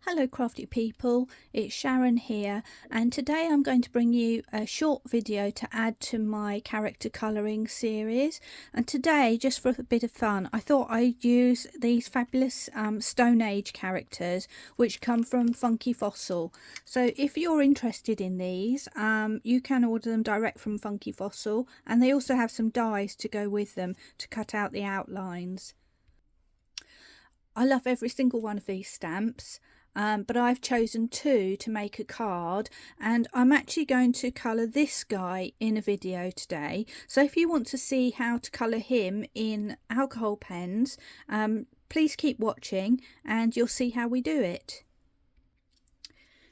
Hello crafty people, it's Sharon here, and today I'm going to bring you a short video to add to my character colouring series. And today, just for a bit of fun, I thought I'd use these fabulous Stone Age characters which come from Funky Fossil. So if you're interested in these, you can order them direct from Funky Fossil, and they also have some dies to go with them to cut out the outlines. I love every single one of these stamps. But I've chosen two to make a card, and I'm actually going to colour this guy in a video today. So if you want to see how to colour him in alcohol pens, please keep watching and you'll see how we do it.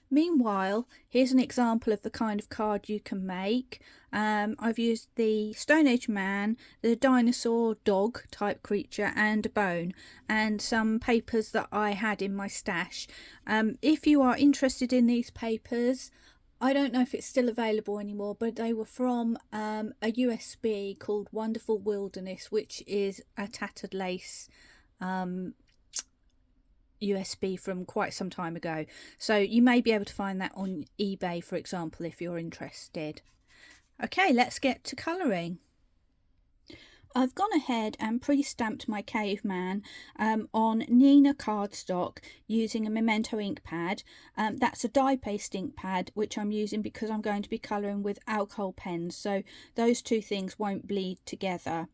Meanwhile, here's an example of the kind of card you can make. I've used the Stone Age man, the dinosaur dog type creature and a bone, and some papers that I had in my stash. If you are interested in these papers, I don't know if it's still available anymore, but they were from a USB called Wonderful Wilderness, which is a tattered lace USB from quite some time ago. So you may be able to find that on eBay, for example, if you're interested. Okay, let's get to colouring. I've gone ahead and pre-stamped my caveman on Nina cardstock using a Memento ink pad. That's a dye paste ink pad which I'm using because I'm going to be colouring with alcohol pens, so those two things won't bleed together.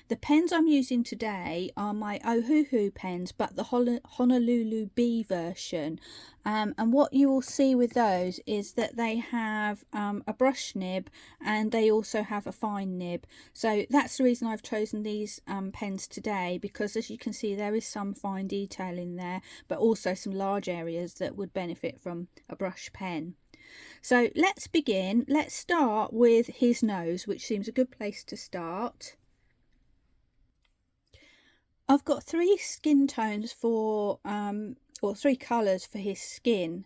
The pens I'm using today are my Ohuhu pens, but the Honolulu B version. And what you will see with those is that they have a brush nib and they also have a fine nib. So that's the reason I've chosen these pens today, because as you can see there is some fine detail in there, but also some large areas that would benefit from a brush pen. So let's begin. Let's start with his nose, which seems a good place to start. I've got three skin tones for or three colours for his skin,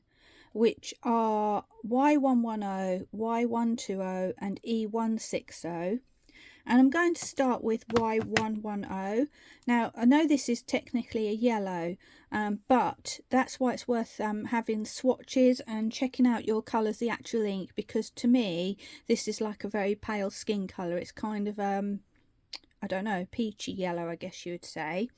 which are Y110, Y120 and E160. And I'm going to start with Y110. Now I know this is technically a yellow, but that's why it's worth having swatches and checking out your colours, the actual ink, because to me this is like a very pale skin colour. It's kind of I don't know, peachy yellow, I guess you would say.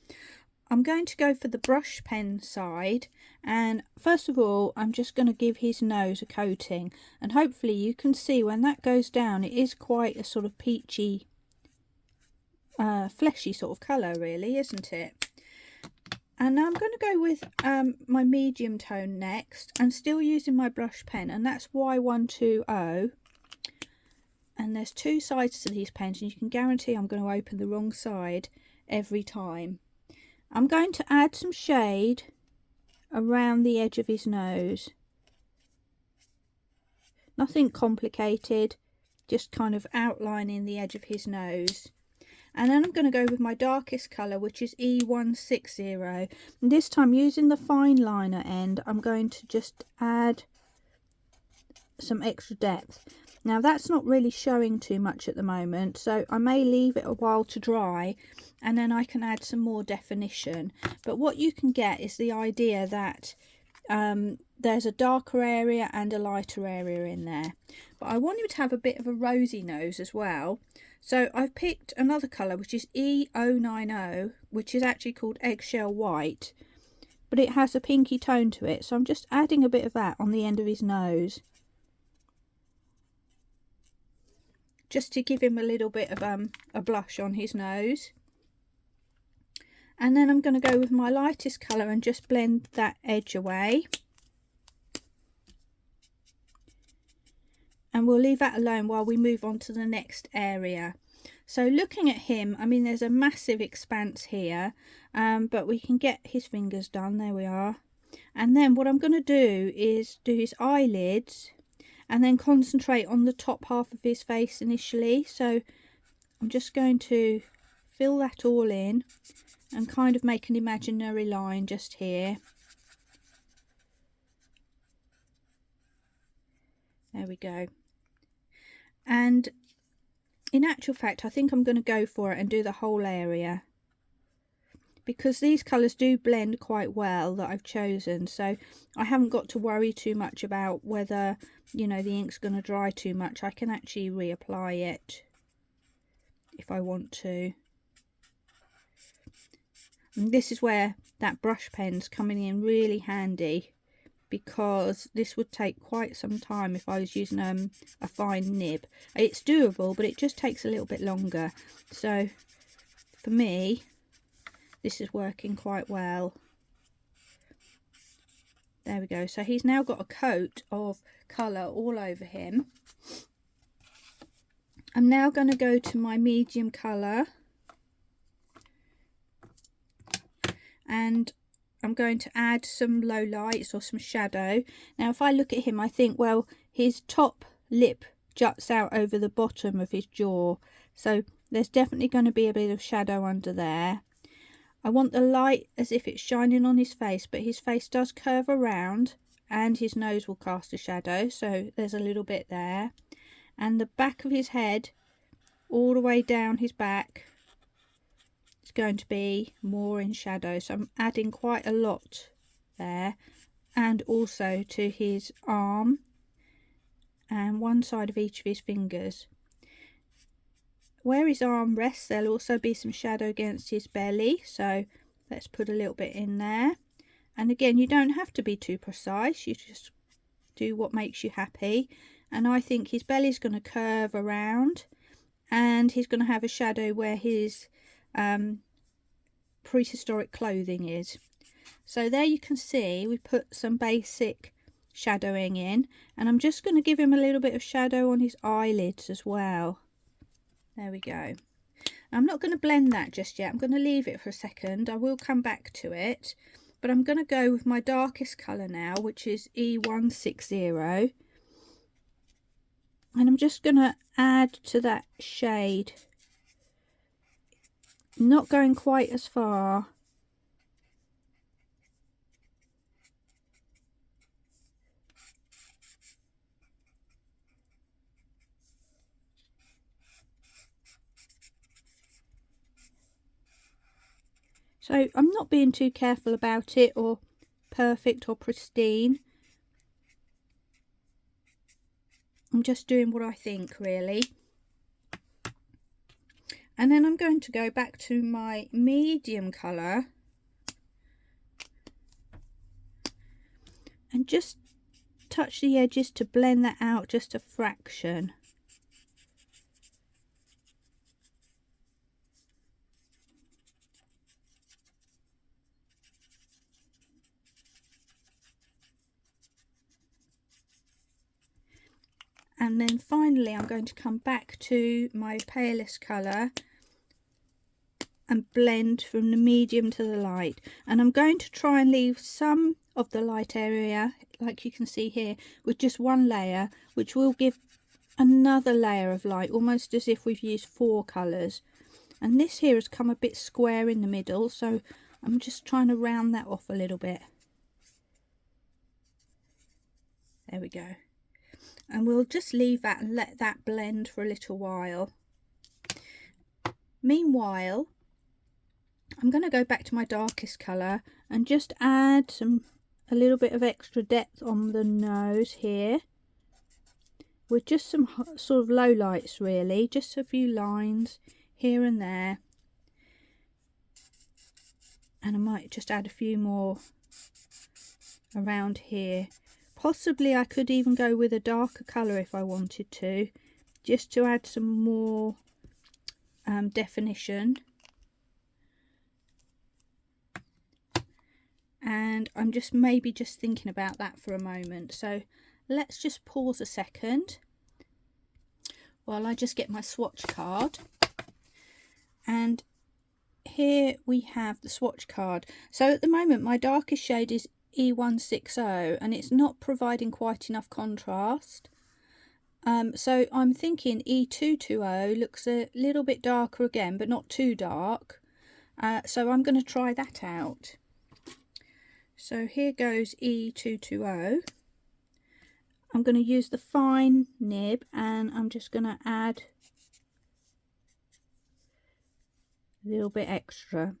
I'm going to go for the brush pen side, and first of all I'm just going to give his nose a coating, and hopefully you can see when that goes down it is quite a sort of peachy fleshy sort of colour, really, isn't it? And now I'm going to go with my medium tone next, and still using my brush pen, and that's Y120. And there's two sides to these pens, and you can guarantee I'm going to open the wrong side every time. I'm going to add some shade around the edge of his nose. Nothing complicated, just kind of outlining the edge of his nose. And then I'm going to go with my darkest colour, which is E160. And this time, using the fine liner end, I'm going to just add some extra depth. Now that's not really showing too much at the moment, so I may leave it a while to dry and then I can add some more definition. But what you can get is the idea that there's a darker area and a lighter area in there. But I want you to have a bit of a rosy nose as well. So I've picked another colour, which is E090, which is actually called Eggshell White, but it has a pinky tone to it. So I'm just adding a bit of that on the end of his nose, just to give him a little bit of a blush on his nose. And then I'm going to go with my lightest colour and just blend that edge away. And we'll leave that alone while we move on to the next area. So looking at him, I mean there's a massive expanse here, but we can get his fingers done. There we are. And then what I'm going to do is do his eyelids, and then concentrate on the top half of his face initially. So I'm just going to fill that all in and kind of make an imaginary line just here. There we go. And in actual fact I think I'm going to go for it and do the whole area, because these colours do blend quite well that I've chosen, so I haven't got to worry too much about whether, you know, the ink's going to dry too much. I can actually reapply it if I want to. And this is where that brush pen's coming in really handy, because this would take quite some time if I was using a fine nib. It's doable, but it just takes a little bit longer. So for me, this is working quite well. There we go. So he's now got a coat of colour all over him. I'm now going to go to my medium colour, and I'm going to add some low lights or some shadow. Now if I look at him, I think, well, his top lip juts out over the bottom of his jaw, so there's definitely going to be a bit of shadow under there. I want the light as if it's shining on his face, but his face does curve around and his nose will cast a shadow, so there's a little bit there. And the back of his head, all the way down his back, is going to be more in shadow, so I'm adding quite a lot there. And also to his arm and one side of each of his fingers. Where his arm rests, there'll also be some shadow against his belly, so let's put a little bit in there. And again, you don't have to be too precise, you just do what makes you happy. And I think his belly's going to curve around, and he's going to have a shadow where his prehistoric clothing is. So there you can see we put some basic shadowing in, and I'm just going to give him a little bit of shadow on his eyelids as well. There we go. I'm not going to blend that just yet. I'm going to leave it for a second. I will come back to it, but I'm going to go with my darkest colour now, which is E160, and I'm just going to add to that shade, not going quite as far. So I'm not being too careful about it or perfect or pristine. I'm just doing what I think, really. And then I'm going to go back to my medium colour and just touch the edges to blend that out just a fraction. And then finally I'm going to come back to my palest colour and blend from the medium to the light. And I'm going to try and leave some of the light area, like you can see here, with just one layer, which will give another layer of light, almost as if we've used 4 colours. And this here has come a bit square in the middle, so I'm just trying to round that off a little bit. There we go. And we'll just leave that and let that blend for a little while. Meanwhile, I'm going to go back to my darkest colour and just add a little bit of extra depth on the nose here, with just some sort of low lights, really, just a few lines here and there. And I might just add a few more around here. Possibly I could even go with a darker colour if I wanted to, just to add some more definition. And I'm just maybe just thinking about that for a moment. So let's just pause a second while I just get my swatch card. And here we have the swatch card. So at the moment my darkest shade is E160 and it's not providing quite enough contrast. So I'm thinking E220 looks a little bit darker again, but not too dark. So I'm going to try that out. So here goes E220. I'm going to use the fine nib and I'm just going to add a little bit extra.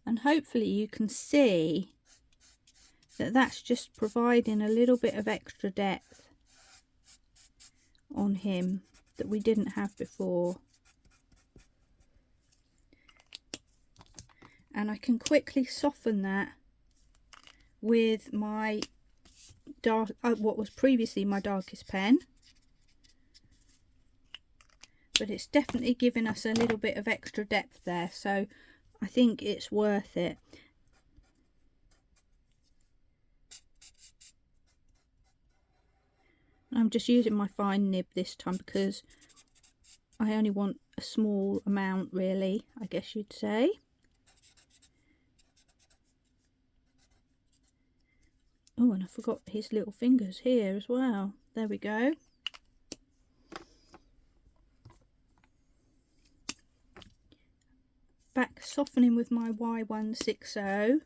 and hopefully you can see that that's just providing a little bit of extra depth on him that we didn't have before. And I can quickly soften that with my dark, what was previously my darkest pen, but it's definitely given us a little bit of extra depth there, so I think it's worth it. I'm just using my fine nib this time because I only want a small amount, really, I guess you'd say. Oh, and I forgot his little fingers here as well. There we go. Back softening with my Y160.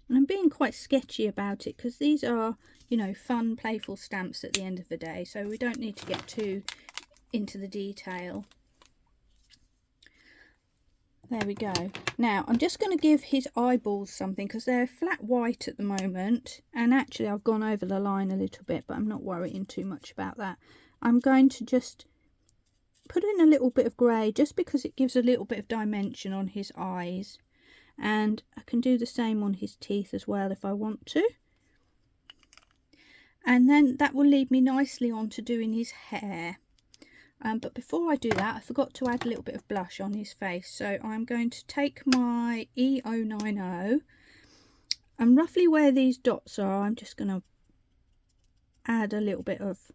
And I'm being quite sketchy about it because these are, you know, fun, playful stamps at the end of the day, so we don't need to get too into the detail. There we go. Now I'm just going to give his eyeballs something because they're flat white at the moment, and actually I've gone over the line a little bit, but I'm not worrying too much about that. I'm going to just put in a little bit of grey just because it gives a little bit of dimension on his eyes, and I can do the same on his teeth as well if I want to. And then that will lead me nicely on to doing his hair. But before I do that, I forgot to add a little bit of blush on his face. So I'm going to take my E090, and roughly where these dots are, I'm just going to add a little bit of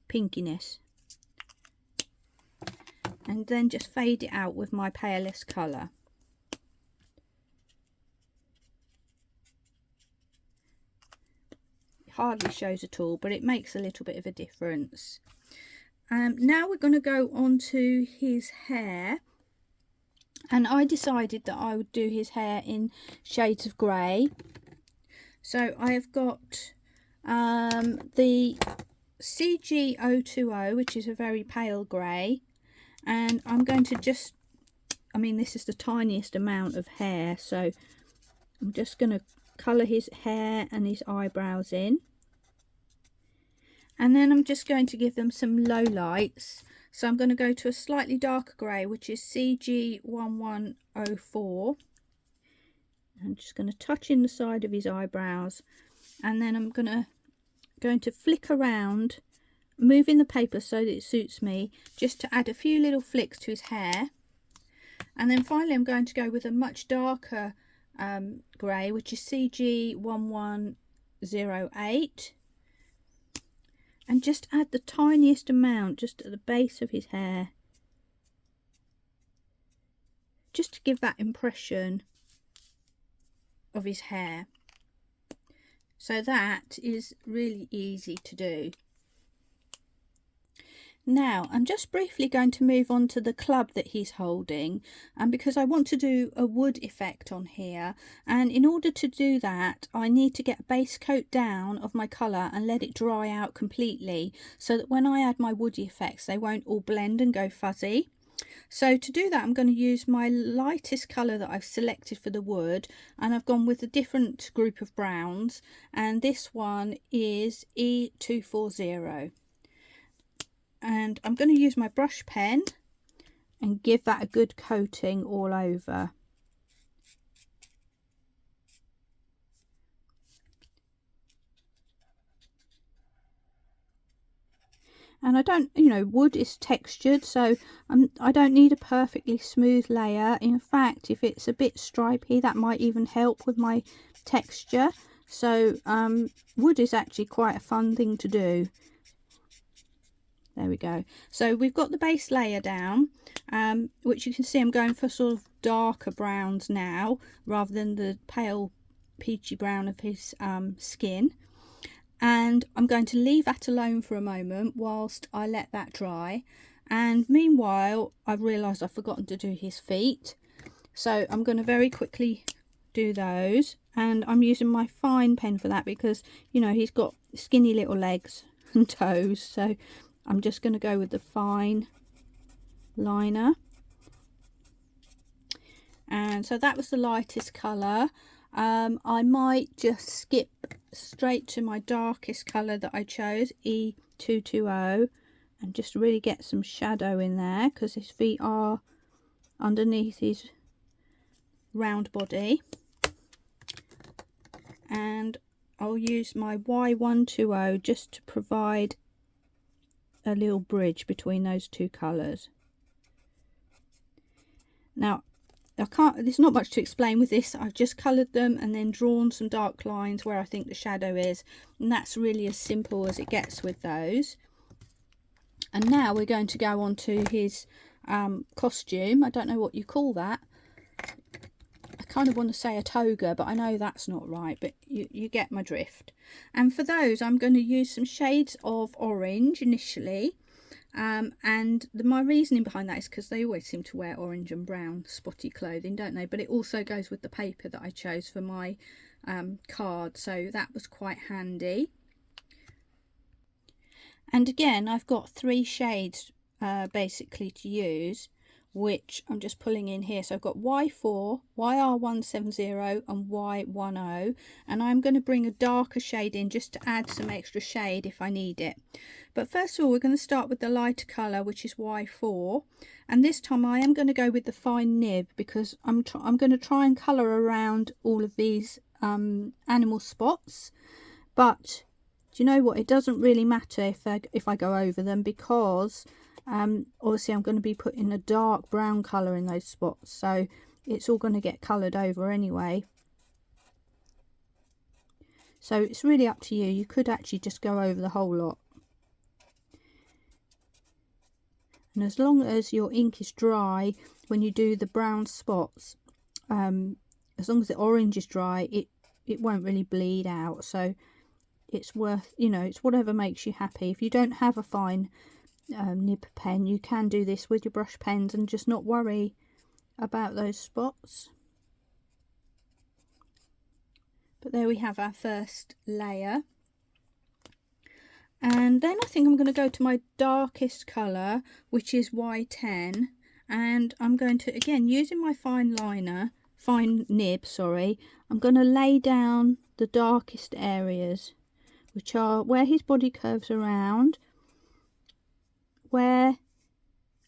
pinkiness. And then just fade it out with my palest colour. It hardly shows at all, but it makes a little bit of a difference. Now we're going to go on to his hair, and I decided that I would do his hair in shades of grey. So I have got the CG020, which is a very pale grey, and I'm going to just, I mean, this is the tiniest amount of hair, so I'm just going to colour his hair and his eyebrows in. And then I'm just going to give them some low lights. So I'm going to go to a slightly darker grey, which is CG1104. I'm just going to touch in the side of his eyebrows. And then I'm going to flick around, moving the paper so that it suits me, just to add a few little flicks to his hair. And then finally I'm going to go with a much darker grey, which is CG1108. And just add the tiniest amount just at the base of his hair, just to give that impression of his hair. So that is really easy to do. Now I'm just briefly going to move on to the club that he's holding, and because I want to do a wood effect on here, and in order to do that I need to get a base coat down of my colour and let it dry out completely, so that when I add my woody effects they won't all blend and go fuzzy. So to do that I'm going to use my lightest colour that I've selected for the wood, and I've gone with a different group of browns, and this one is E240. And I'm going to use my brush pen and give that a good coating all over. And I don't, you know, wood is textured, so I don't need a perfectly smooth layer. In fact, if it's a bit stripy, that might even help with my texture. So wood is actually quite a fun thing to do. There we go. So we've got the base layer down, which you can see I'm going for sort of darker browns now, rather than the pale peachy brown of his skin. And I'm going to leave that alone for a moment whilst I let that dry. And meanwhile, I've realised I've forgotten to do his feet. So I'm going to very quickly do those. And I'm using my fine pen for that because, you know, he's got skinny little legs and toes. So I'm just going to go with the fine liner. And so that was the lightest colour. I might just skip straight to my darkest colour that I chose, E220, and just really get some shadow in there, because his feet are underneath his round body. And I'll use my Y120 just to provide a little bridge between those two colours. Now, there's not much to explain with this. I've just coloured them and then drawn some dark lines where I think the shadow is, and that's really as simple as it gets with those. And now we're going to go on to his costume. I don't know what you call that. I kind of want to say a toga, but I know that's not right, but you get my drift. And for those, I'm going to use some shades of orange initially. And my reasoning behind that is because they always seem to wear orange and brown spotty clothing, don't they? But it also goes with the paper that I chose for my card, so that was quite handy. And again, I've got 3 shades basically to use, which I'm just pulling in here. So I've got Y4, YR170 and Y10, and I'm going to bring a darker shade in just to add some extra shade if I need it. But first of all, we're going to start with the lighter colour, which is Y4, and this time I am going to go with the fine nib, because I'm going to try and colour around all of these animal spots. But do you know what, it doesn't really matter if I go over them, because obviously I'm going to be putting a dark brown colour in those spots, so it's all going to get coloured over anyway. So it's really up to you. You could actually just go over the whole lot. And as long as your ink is dry when you do the brown spots, as long as the orange is dry, it won't really bleed out. So it's worth, you know, it's whatever makes you happy. If you don't have a fine nib pen, you can do this with your brush pens and just not worry about those spots. But there we have our first layer. And then I think I'm going to go to my darkest colour, which is Y10, and I'm going to, again, using my fine nib, sorry, I'm going to lay down the darkest areas, which are where his body curves around, where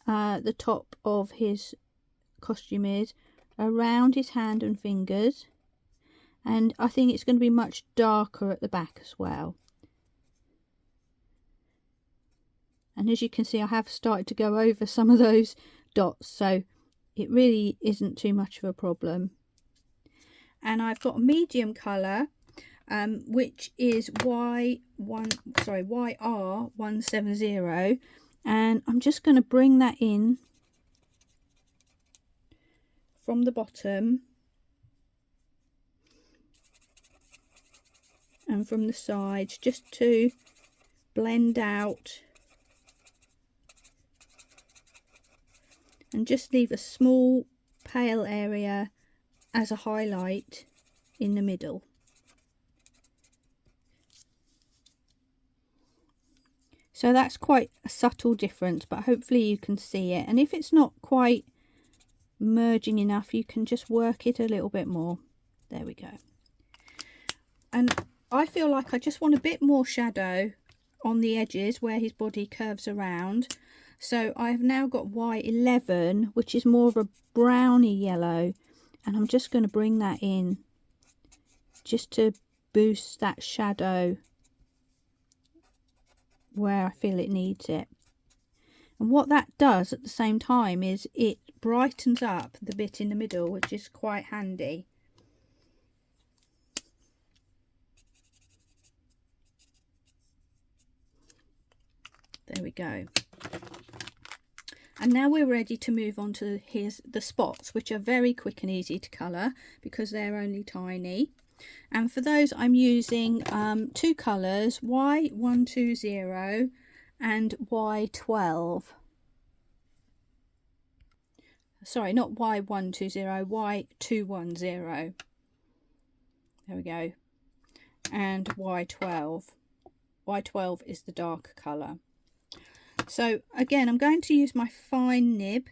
the top of his costume is, around his hand and fingers, and I think it's going to be much darker at the back as well. And as you can see, I have started to go over some of those dots, so it really isn't too much of a problem. And I've got a medium colour, which is YR170, and I'm just going to bring that in from the bottom and from the sides, just to blend out and just leave a small pale area as a highlight in the middle. So that's quite a subtle difference, but hopefully you can see it. And if it's not quite merging enough, you can just work it a little bit more. There we go. And I feel like I just want a bit more shadow on the edges where his body curves around. So I've now got Y11, which is more of a browny yellow, and I'm just going to bring that in just to boost that shadow where I feel it needs it. And what that does at the same time is it brightens up the bit in the middle, which is quite handy. There we go. And now we're ready to move on to the spots, which are very quick and easy to colour because they're only tiny. And for those I'm using 2 colours, Y120 and Y12. Sorry, not Y120, Y210. There we go. And Y12. Y12 is the dark colour. So again, I'm going to use my fine nib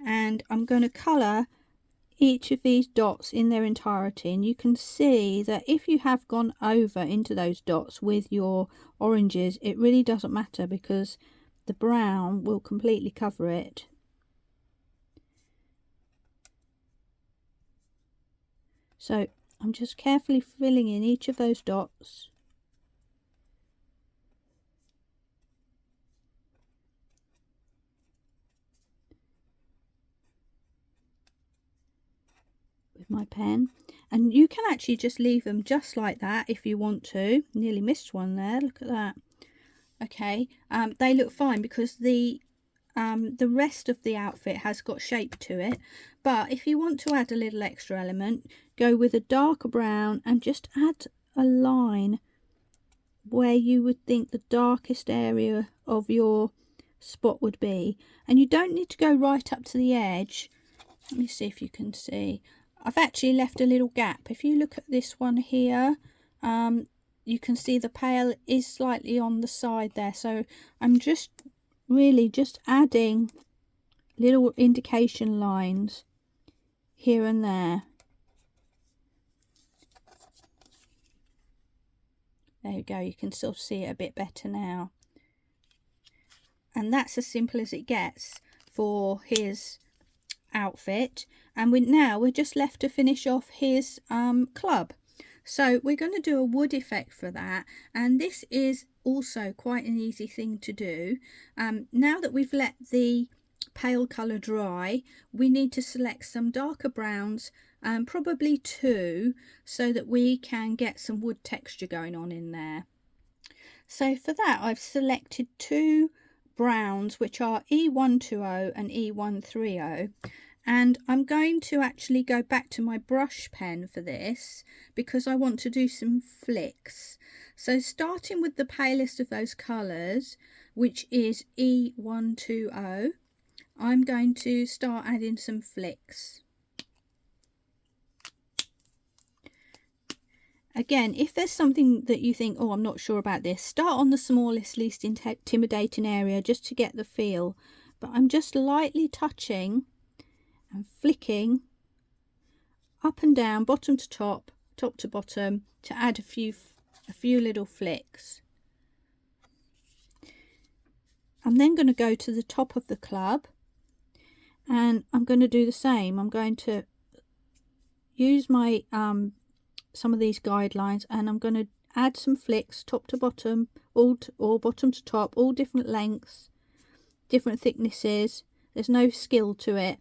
and I'm going to colour each of these dots in their entirety, and you can see that if you have gone over into those dots with your oranges, it really doesn't matter because the brown will completely cover it. So I'm just carefully filling in each of those dots. With my pen, and you can actually just leave them just like that if you want to. Nearly missed one there, look at that. Okay, they look fine because the rest of the outfit has got shape to it, but if you want to add a little extra element, go with a darker brown and just add a line where you would think the darkest area of your spot would be, and you don't need to go right up to the edge. Let me see if you can see. I've actually left a little gap. If you look at this one here, you can see the pale is slightly on the side there. So I'm just really just adding little indication lines here and there. There you go. You can sort of see it a bit better now. And that's as simple as it gets for his outfit, and we're just left to finish off his club. So we're going to do a wood effect for that, and this is also quite an easy thing to do. Now that we've let the pale colour dry, we need to select some darker browns, probably 2, so that we can get some wood texture going on in there. So for that I've selected 2 browns, which are E120 and E130, and I'm going to actually go back to my brush pen for this because I want to do some flicks. So starting with the palest of those colours, which is E120, I'm going to start adding some flicks. Again, if there's something that you think, oh, I'm not sure about this, start on the smallest, least intimidating area just to get the feel. But I'm just lightly touching and flicking up and down, bottom to top, top to bottom, to add a few little flicks. I'm then going to go to the top of the club and I'm going to do the same. I'm going to use my some of these guidelines, and I'm going to add some flicks top to bottom, or bottom to top, all different lengths, different thicknesses. There's no skill to it,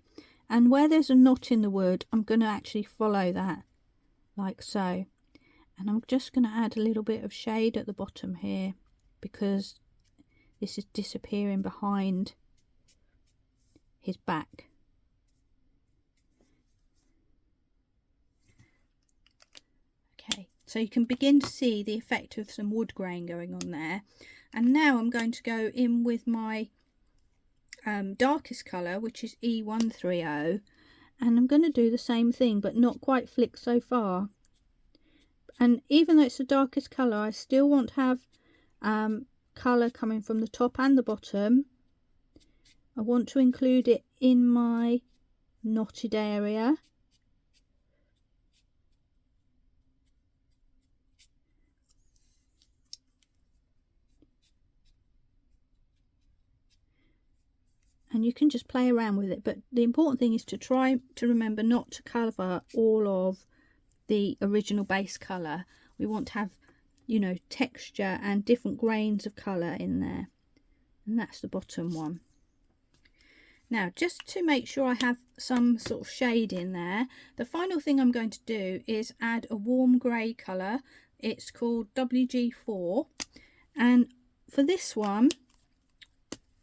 and where there's a knot in the wood, I'm going to actually follow that like so. And I'm just going to add a little bit of shade at the bottom here because this is disappearing behind his back. Okay, so you can begin to see the effect of some wood grain going on there. And now I'm going to go in with my darkest colour, which is E130, and I'm going to do the same thing but not quite flick so far. And even though it's the darkest colour, I still want to have colour coming from the top and the bottom. I want to include it in my knotted area. And you can just play around with it, but the important thing is to try to remember not to cover all of the original base colour. We want to have, you know, texture and different grains of colour in there. And that's the bottom one. Now, just to make sure I have some sort of shade in there, the final thing I'm going to do is add a warm grey colour. It's called WG4, and for this one,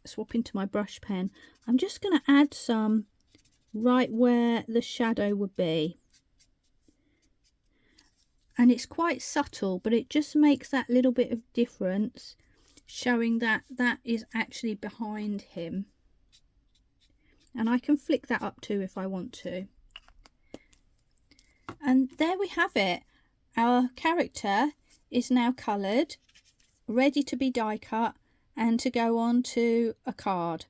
swap into my brush pen, I'm just going to add some right where the shadow would be. And it's quite subtle, but it just makes that little bit of difference, showing that that is actually behind him. And I can flick that up too if I want to. And there we have it. Our character is now coloured, ready to be die cut, and to go on to a card.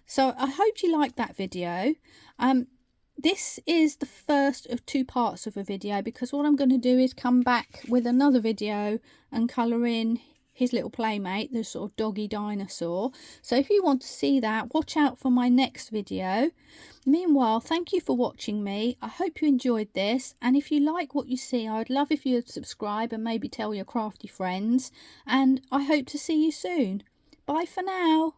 So I hope you liked that video. This is the first of 2 parts of a video, because what I'm going to do is come back with another video and colour in his little playmate, the sort of doggy dinosaur. So if you want to see that, watch out for my next video. Meanwhile, thank you for watching me. I hope you enjoyed this, and if you like what you see, I would love if you'd subscribe and maybe tell your crafty friends, and I hope to see you soon. Bye for now.